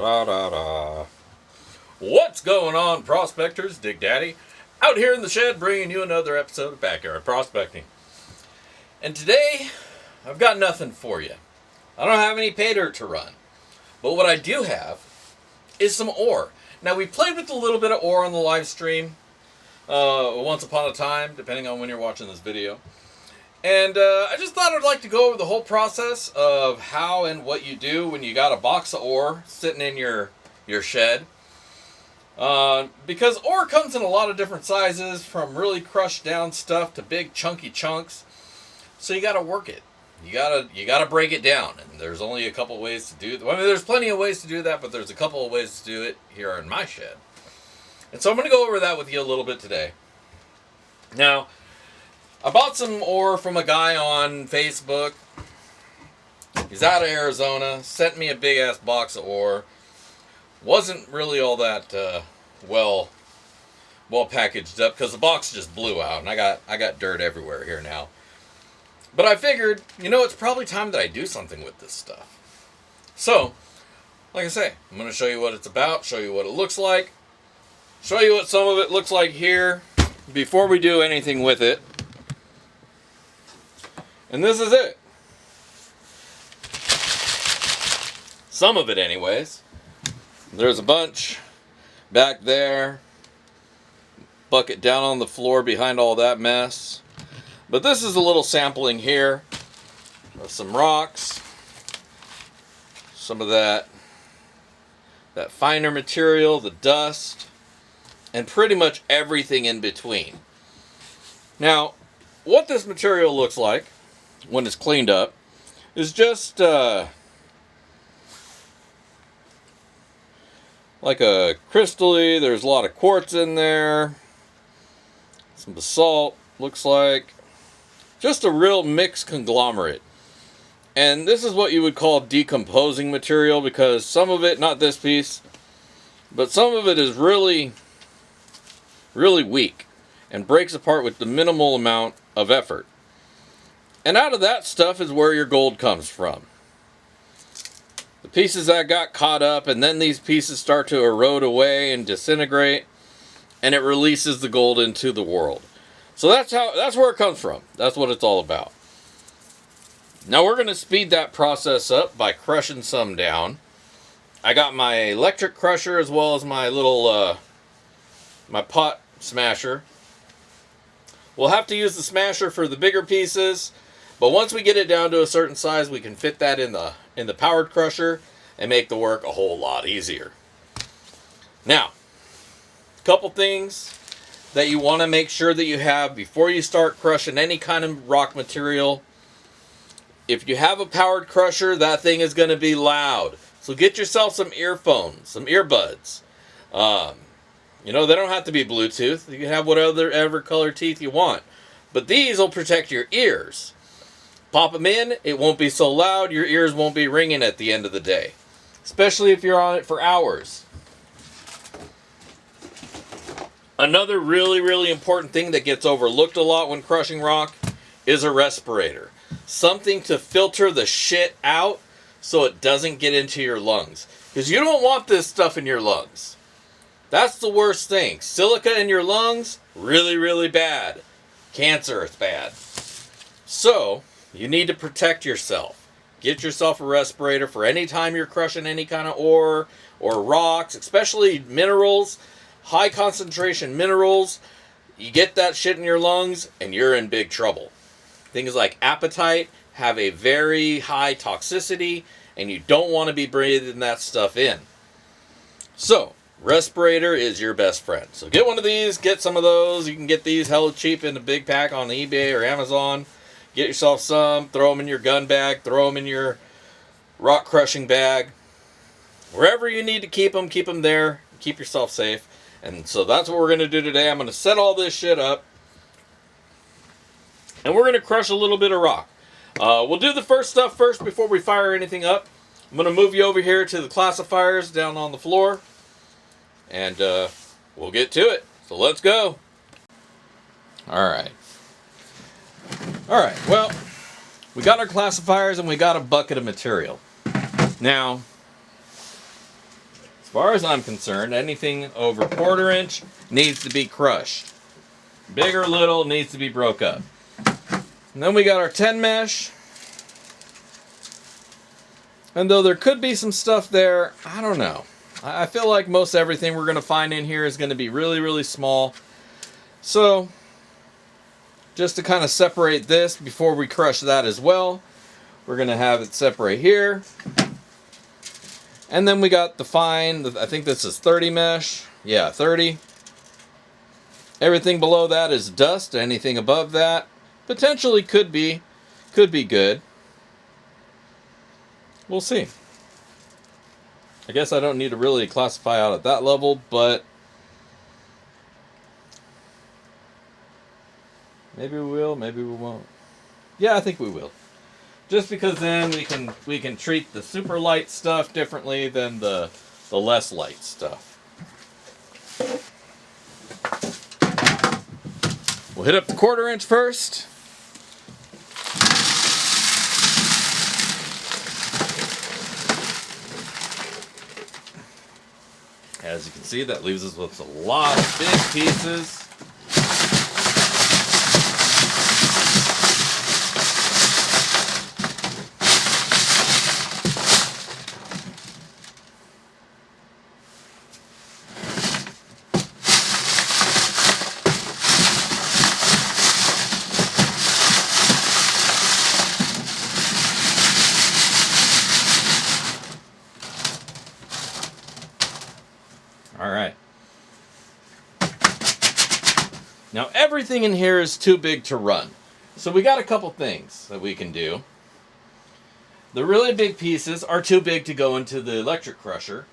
da da da. What's going on, prospectors? Dig Daddy out here in the shed bringing you another episode of Backyard Prospecting. And today, I've got nothing for you. I don't have any pay dirt to run. But what I do have is some ore. Now, we played with a little bit of ore on the live stream once upon a time, depending on when you're watching this video. And I just thought I'd like to go over the whole process of how and what you do when you got a box of ore sitting in your shed. Because ore comes in a lot of different sizes, from really crushed down stuff to big chunky chunks. So you got to work it. You gotta break it down, and there's only a couple ways to do it. I mean, there's plenty of ways to do that, but there's a couple of ways to do it here in my shed. And so I'm going to go over that with you a little bit today. Now, I bought some ore from a guy on Facebook. He's out of Arizona. Sent me a big ass box of ore. Wasn't really all that well packaged up because the box just blew out, and I got dirt everywhere here now. But I figured, it's probably time that I do something with this stuff. So, like I say, I'm going to show you what it's about, show you what it looks like, show you what some of it looks like here before we do anything with it. And this is it. Some of it anyways. There's a bunch back there. Bucket down on the floor behind all that mess. But this is a little sampling here of some rocks. Some of that finer material, the dust, and pretty much everything in between. Now, what this material looks like when it's cleaned up is just like a crystally. There's a lot of quartz in there. Some basalt, looks like. Just a real mixed conglomerate. And this is what you would call decomposing material, because some of it, not this piece, but some of it is really, really weak and breaks apart with the minimal amount of effort. And out of that stuff is where your gold comes from. The pieces that got caught up, and then these pieces start to erode away and disintegrate, and it releases the gold into the world. So that's where it comes from. That's what it's all about. Now we're going to speed that process up by crushing some down. I got my electric crusher as well as my little my pot smasher. We'll have to use the smasher for the bigger pieces, but once we get it down to a certain size, we can fit that in the powered crusher and make the work a whole lot easier. Now, a couple things that you want to make sure that you have before you start crushing any kind of rock material. If you have a powered crusher, that thing is going to be loud. So get yourself some earphones, some earbuds. They don't have to be Bluetooth. You can have whatever color teeth you want. But these will protect your ears. Pop them in, it won't be so loud, your ears won't be ringing at the end of the day. Especially if you're on it for hours. Another really, really important thing that gets overlooked a lot when crushing rock is a respirator. Something to filter the shit out so it doesn't get into your lungs. Because you don't want this stuff in your lungs. That's the worst thing. Silica in your lungs, really, really bad. Cancer is bad. So, you need to protect yourself. Get yourself a respirator for any time you're crushing any kind of ore or rocks, especially minerals. High concentration minerals, you get that shit in your lungs and you're in big trouble. Things like apatite have a very high toxicity and you don't want to be breathing that stuff in. So, respirator is your best friend. So get one of these, get some of those. You can get these hella cheap in a big pack on eBay or Amazon. Get yourself some, throw them in your gun bag, throw them in your rock crushing bag. Wherever you need to keep them there. Keep yourself safe. And so that's what we're going to do today. I'm going to set all this shit up. And we're going to crush a little bit of rock. We'll do the first stuff first before we fire anything up. I'm going to move you over here to the classifiers down on the floor. And we'll get to it. So let's go. Alright, well, we got our classifiers and we got a bucket of material. Now, far as I'm concerned, anything over 1/4 inch needs to be crushed. Big or little needs to be broke up. And then we got our 10 mesh. And though there could be some stuff there, I don't know. I feel like most everything we're going to find in here is going to be really, really small. So, just to kind of separate this before we crush that as well, we're going to have it separate here. And then we got the fine, I think this is 30 mesh. Yeah, 30. Everything below that is dust. Anything above that potentially could be good. We'll see. I guess I don't need to really classify out at that level, but maybe we will, maybe we won't. Yeah, I think we will. Just because then we can treat the super light stuff differently than the less light stuff. We'll hit up the 1/4 inch first. As you can see, that leaves us with a lot of big pieces. Alright. Now everything in here is too big to run. So we got a couple things that we can do. The really big pieces are too big to go into the electric crusher.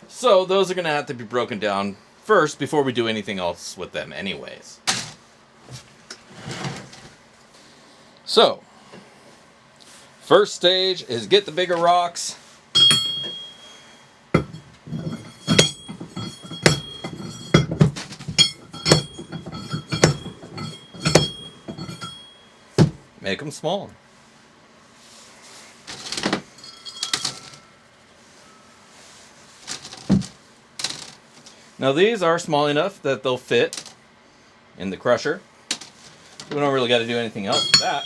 So those are going to have to be broken down first before we do anything else with them anyways. So, first stage is get the bigger rocks. Make them small. Now these are small enough that they'll fit in the crusher. We don't really got to do anything else with that.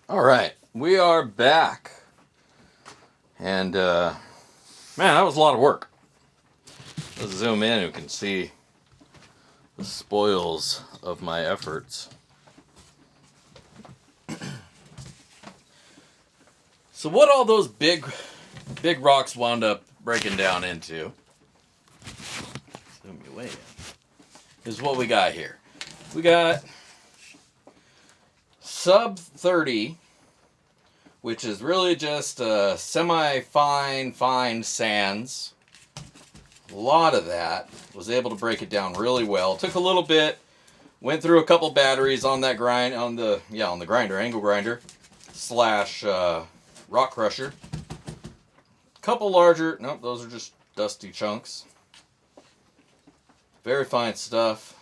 All right, we are back. And, man, that was a lot of work. Let's zoom in and we can see the spoils of my efforts. So what all those big rocks wound up breaking down into, zoom you way in, is what we got here. We got sub 30, which is really just fine sands. A lot of that. Was able to break it down really well. Took a little bit. Went through a couple batteries on that grind, on the grinder, angle grinder slash rock crusher. Couple larger, nope, those are just dusty chunks. Very fine stuff.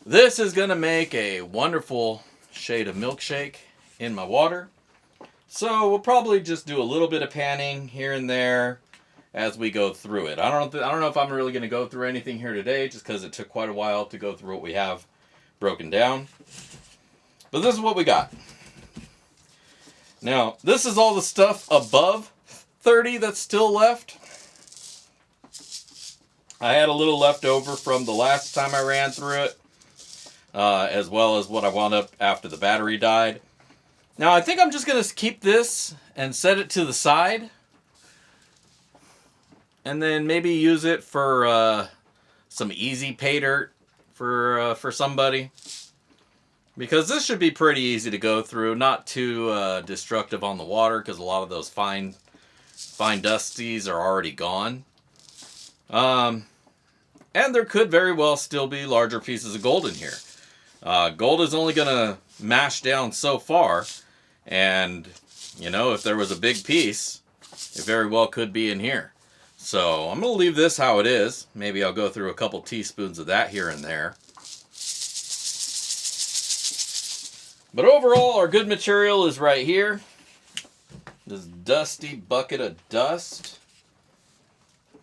This is going to make a wonderful shade of milkshake in my water. So we'll probably just do a little bit of panning here and there as we go through it. I don't know if I'm really going to go through anything here today, just because it took quite a while to go through what we have broken down. But this is what we got. Now, this is all the stuff above 30 that's still left. I had a little left over from the last time I ran through it, as well as what I wound up after the battery died. Now, I think I'm just going to keep this and set it to the side. And then maybe use it for some easy pay dirt for somebody. Because this should be pretty easy to go through. Not too destructive on the water, because a lot of those fine dusties are already gone. And there could very well still be larger pieces of gold in here. Gold is only going to mash down so far. And, you know, if there was a big piece, it very well could be in here. So I'm going to leave this how it is. Maybe I'll go through a couple teaspoons of that here and there. But overall, our good material is right here. This dusty bucket of dust.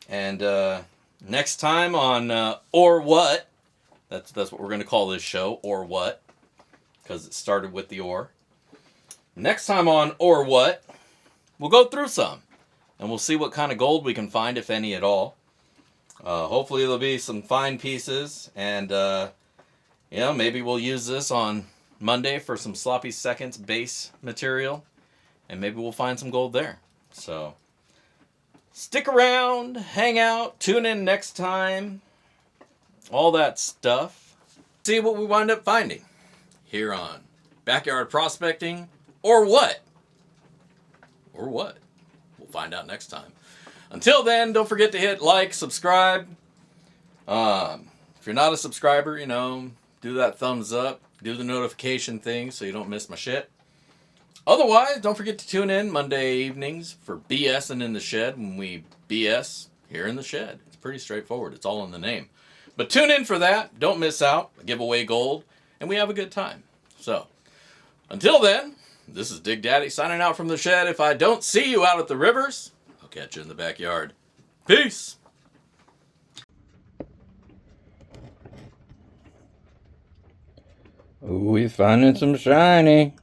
And next time on Or What, that's what we're going to call this show, Or What, because it started with the or. Next time on Or What, we'll go through some. And we'll see what kind of gold we can find, if any at all. Hopefully there'll be some fine pieces. And, you know, maybe we'll use this on Monday for some sloppy seconds base material. And maybe we'll find some gold there. So, stick around, hang out, tune in next time. All that stuff. See what we wind up finding here on Backyard Prospecting. Or What? Or What? Find out next time. Until then, don't forget to hit like, subscribe. If you're not a subscriber, you know, do that thumbs up, do the notification thing so you don't miss my shit. Otherwise, don't forget to tune in Monday evenings for BSing in the shed when we BS here in the shed. It's pretty straightforward. It's all in the name. But tune in for that. Don't miss out. I give away gold, and we have a good time. So, until then, this is Dig Daddy signing out from the shed. If I don't see you out at the rivers, I'll catch you in the backyard. Peace! Ooh, we finding some shiny.